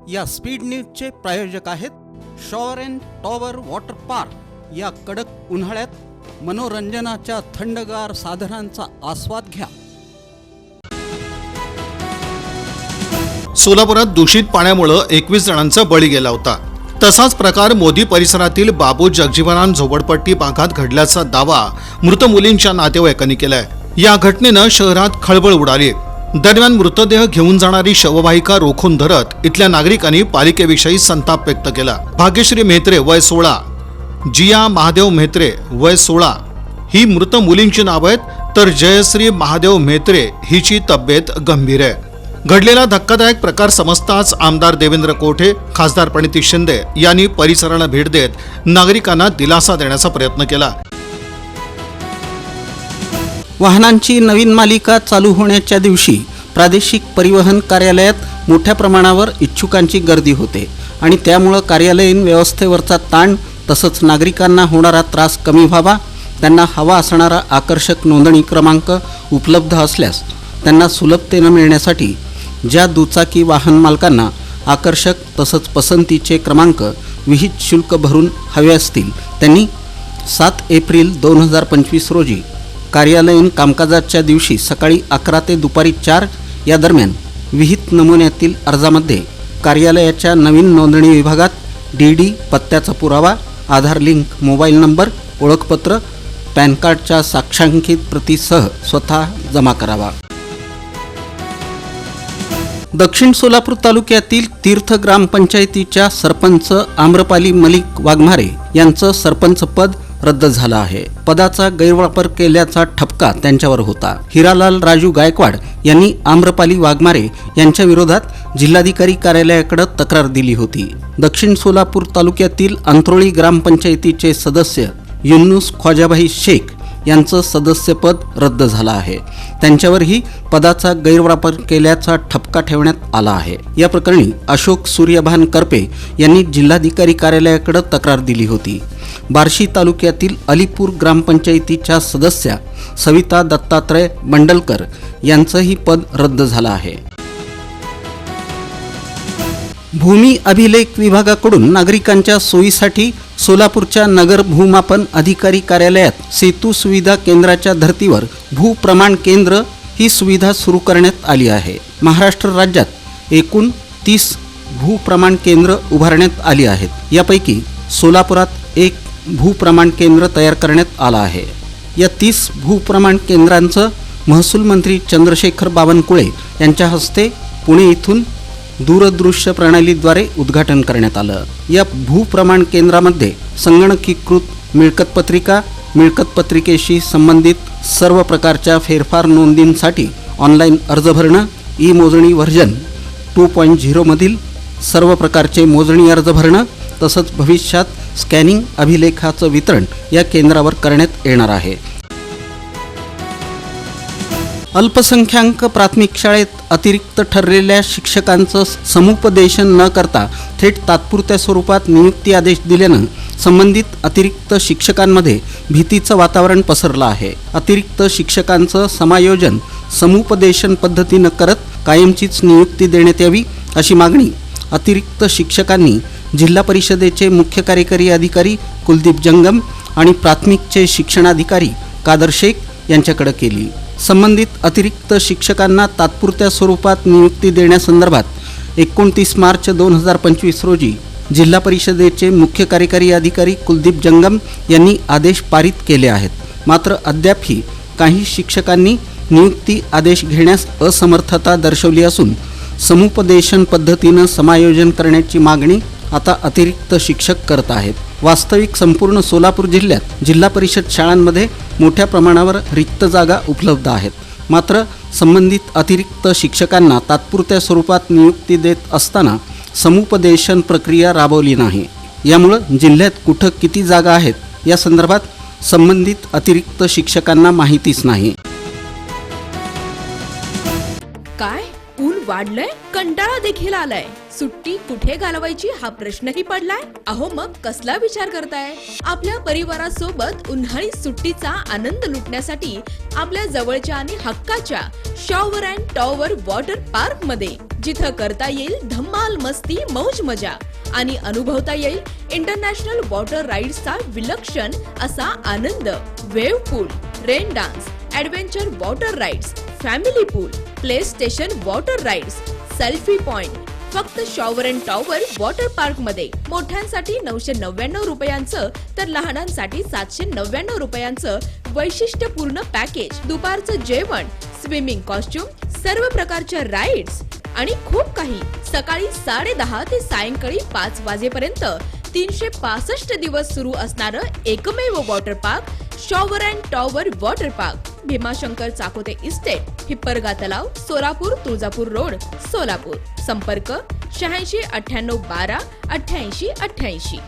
या स्पीड न्यूजचे प्रायोजक आहेत sure and tower water park. या कडक उन्हाळ्यात मनोरंजनाच्या थंडगार साधनांचा आस्वाद घ्या। सोलापुरात दूषित पाण्यामुळे 21 जणांचा बळी गेला होता। तसाच प्रकार मोदी परिसरातील बाबू जगजीवनराम झोपडपट्टी भागात घडल्याचा दावा मृत मुलींच्या नातेवाईकांनी केलाय। या घटनेनं शहरात खळबळ उडाली। दरम्यान मृतदेह घेऊन जाणारी शववाहिका रोखून धरत इथल्या नागरिकांनी पालिकेविषयी संताप व्यक्त केला। भाग्यश्री म्हेत्रे वय 16, जिया महादेव म्हेत्रे वय 16 ही मृत मुलींची नाव आहेत, तर जयश्री महादेव म्हेत्रे हिची तब्येत गंभीर आहे। घडलेला धक्कादायक प्रकार समजताच आमदार देवेंद्र कोठे, खासदार प्रणिती शिंदे यांनी परिसराला भेट देत नागरिकांना दिलासा देण्याचा प्रयत्न केला। वाहनांची नवीन मालिका चालू होण्याच्या दिवशी प्रादेशिक परिवहन कार्यालयात मोठ्या प्रमाणावर इच्छुकांची गर्दी होते आणि त्यामुळे कार्यालयीन व्यवस्थेवरचा ताण तसंच नागरिकांना होणारा त्रास कमी व्हावा, त्यांना हवा असणारा आकर्षक नोंदणी क्रमांक उपलब्ध असल्यास त्यांना सुलभतेने मिळण्यासाठी ज्या दुचाकी वाहन मालकांना आकर्षक तसंच पसंतीचे क्रमांक विहित शुल्क भरून हवे असतील त्यांनी 7 एप्रिल 2025 रोजी कार्यालयीन कामकाजाच्या दिवशी सकाळी 11 ते दुपारी 4 या दरम्यान विहित नमुन्यातील अर्जामध्ये कार्यालयाच्या नवीन नोंदणी विभागात DD पत्त्याचा पुरावा, आधार लिंक मोबाईल नंबर, ओळखपत्र, पॅन कार्डच्या साक्षांकित प्रतीसह स्वतः जमा करावा। दक्षिण सोलापूर तालुक्यातील तीर्थ ग्रामपंचायतीच्या सरपंच आम्रपाली मलिक वाघमारे यांचं सरपंच पद रद्द झालं आहे। पदाचा गैरवापर केल्याचा ठपका त्यांच्यावर होता। हिरालाल राजू गायकवाड यांनी आम्रपाली वाघमारे यांच्या विरोधात जिल्हाधिकारी कार्यालयाकडे तक्रार दिली होती। दक्षिण सोलापूर तालुक्यातील अंत्रोळी ग्रामपंचायतीचे सदस्य युनुस ख्वाजाभाई शेख यांचं सदस्यपद रद्द झालं आहे। त्यांच्यावरही पदाचा गैरवापर केल्याचा ठपका ठेवण्यात आला आहे। या प्रकरणी अशोक सूर्यभान करपे यांनी जिल्हाधिकारी कार्यालयाकडे तक्रार दिली होती। बार्शी तालुक्यातील अलीपूर ग्रामपंचायतीच्या सदस्या सविता दत्तात्रय मंडलकर यांचंही पद रद्द झालं आहे। भूमी अभिलेख विभागाकडून नागरिकांच्या सोयीसाठी सोलापूरच्या नगर भूमापन अधिकारी कार्यालयात सेतू सुविधा केंद्राच्या धर्तीवर भूप्रमाण केंद्र ही सुविधा सुरू करण्यात आली आहे। महाराष्ट्र राज्यात एकूण 30 भूप्रमाण केंद्र उभारण्यात आली आहेत। यापैकी सोलापुरात एक भूप्रमाण केंद्र तयार करण्यात आलं आहे। या 30 भूप्रमाण केंद्रांचं महसूल मंत्री चंद्रशेखर बावनकुळे यांच्या हस्ते पुणे इथून दूरदृश्य प्रणालीद्वारे उद्घाटन करण्यात आलं। या भूप्रमाण केंद्रामध्ये संगणकीकृत मिळकत पत्रिका, मिळकत पत्रिकेशी संबंधित सर्व प्रकारच्या फेरफार नोंदींसाठी ऑनलाईन अर्ज भरणं, ई मोजणी व्हर्जन 2.0 मधील सर्व प्रकारचे मोजणी अर्ज भरणं तसंच भविष्यात स्कॅनिंग अभिलेखाचं वितरण या केंद्रावर करण्यात येणार आहे। अल्पसंख्याक प्राथमिक शाळेत अतिरिक्त ठरलेल्या शिक्षकांचं समुपदेशन न करता थेट तात्पुरत्या स्वरूपात नियुक्ती आदेश दिल्यानं संबंधित अतिरिक्त शिक्षकांमध्ये भीतीचं वातावरण पसरलं आहे। अतिरिक्त शिक्षकांचं समायोजन समुपदेशन पद्धतीनं करत कायमचीच नियुक्ती देण्यात यावी अशी मागणी अतिरिक्त शिक्षकांनी जिल्हा परिषदेचे मुख्य कार्यकारी अधिकारी कुलदीप जंगम आणि प्राथमिकचे शिक्षणाधिकारी कादर शेख यांच्याकडे केली। संबंधित अतिरिक्त शिक्षकांना तात्पुरत्या स्वरूपात नियुक्ती देण्यासंदर्भात 29 मार्च 2025 रोजी जिल्हा परिषदेचे मुख्य कार्यकारी अधिकारी कुलदीप जंगम यांनी आदेश पारित केले आहेत। मात्र अद्यापही काही शिक्षकांनी नियुक्ती आदेश घेण्यास असमर्थता दर्शवली असून समुपदेशन पद्धतीनं समायोजन करण्याची मागणी आता अतिरिक्त शिक्षक करत आहेत। वास्तविक संपूर्ण सोलापूर जिल्ह्यात जिल्हा परिषद शाळांमध्ये मोठ्या प्रमाणावर रिक्त जागा उपलब्ध आहेत। मात्र संबंधित अतिरिक्त शिक्षकांना तात्पुरत्या स्वरूपात नियुक्ती देत असताना समुपदेशन प्रक्रिया राबवली नाही। यामुळे जिल्ह्यात कुठं किती जागा आहेत या संदर्भात संबंधित अतिरिक्त शिक्षकांना माहितीच नाही। काय ऊन वाढलंय, कंटाळा देखील आलाय। सुट्टी कुठे घालवायची हा प्रश्नही पडलाय? अहो मग कसला विचार करताय? आपल्या परिवारासोबत उन्हाळी सुट्टीचा आनंद लुटण्यासाठी आपल्या जवळच्या आणि हक्काच्या shower and tower water park मध्ये, जिथं करता येईल धम्माल मस्ती मौज मजा आणि अनुभवता येईल इंटरनॅशनल वॉटर राईड्सचा विलक्षण असा आनंद. Wave pool, rain dance, adventure water rides, family pool, play station water rides, selfie point, फक्त shower and tower water park मध्ये. मोठ्यांसाठी 999 रुपयांचं तर लहानांसाठी 799 रुपयांचं वैशिष्ट्यपूर्ण पॅकेज. दुपारचं जेवण, स्विमिंग कॉस्ट्युम, सर्व प्रकारच्या राईड्स आणि खूप काही. सकाळी 10:30 ते सायंकाळी 5 वाजेपर्यंत 365 दिवस सुरू असणारं एकमेव water park shower and tower water park. Bhimashankar Chakote estate, Hipparga तलाव, सोलापूर, तुळजापूर रोड, सोलापूर. संपर्क 86 98 12 88 88.